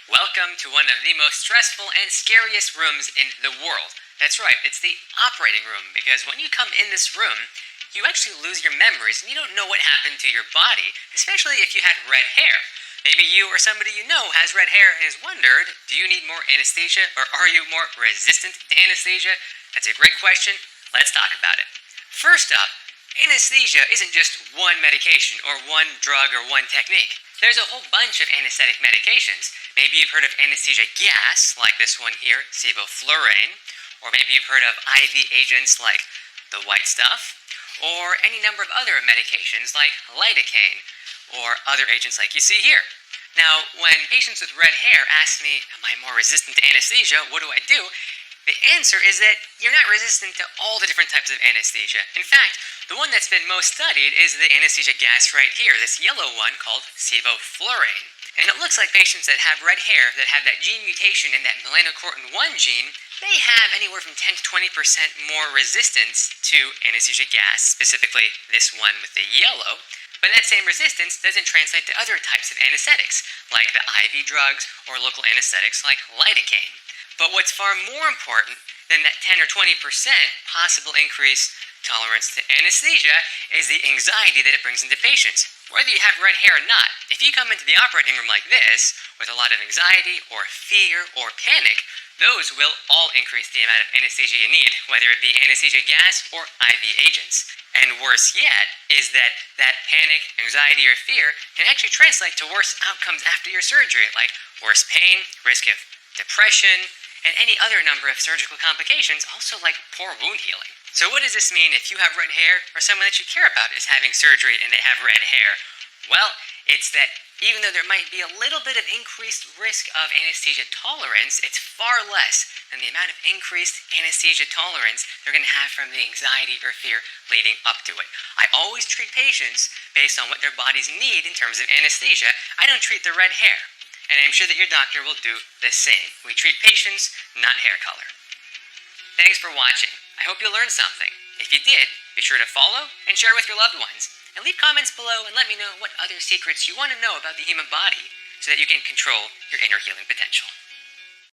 Welcome to one of the most stressful and scariest rooms in the world. That's right, it's the operating room, because when you come in this room, you actually lose your memories and you don't know what happened to your body, especially if you had red hair. Maybe you or somebody you know has red hair and has wondered, do you need more anesthesia or are you more resistant to anesthesia? That's a great question. Let's talk about it. First up, anesthesia isn't just one medication or one drug or one technique. There's a whole bunch of anesthetic medications. Maybe you've heard of anesthesia gas, like this one here, sevoflurane, or maybe you've heard of IV agents like the white stuff, or any number of other medications like lidocaine, or other agents like you see here. Now, when patients with red hair ask me, am I more resistant to anesthesia? What do I do? The answer is that you're not resistant to all the different types of anesthesia. In fact, the one that's been most studied is the anesthesia gas right here, this yellow one called sevoflurane. And it looks like patients that have red hair, that have that gene mutation in that melanocortin-1 gene, they have anywhere from 10 to 20% more resistance to anesthesia gas, specifically this one with the yellow. But that same resistance doesn't translate to other types of anesthetics, like the IV drugs or local anesthetics like lidocaine. But what's far more important than that 10 or 20% possible increase tolerance to anesthesia is the anxiety that it brings into patients. Whether you have red hair or not, if you come into the operating room like this with a lot of anxiety or fear or panic, those will all increase the amount of anesthesia you need, whether it be anesthesia gas or IV agents. And worse yet is that panic, anxiety, or fear can actually translate to worse outcomes after your surgery, like worse pain, risk of depression, and any other number of surgical complications, also like poor wound healing. So what does this mean if you have red hair or someone that you care about is having surgery and they have red hair? Well, it's that even though there might be a little bit of increased risk of anesthesia tolerance, it's far less than the amount of increased anesthesia tolerance they're going to have from the anxiety or fear leading up to it. I always treat patients based on what their bodies need in terms of anesthesia. I don't treat the red hair. And I'm sure that your doctor will do the same. We treat patients, not hair color. Thanks for watching. I hope you learned something. If you did, be sure to follow and share with your loved ones. And leave comments below and let me know what other secrets you want to know about the human body so that you can control your inner healing potential.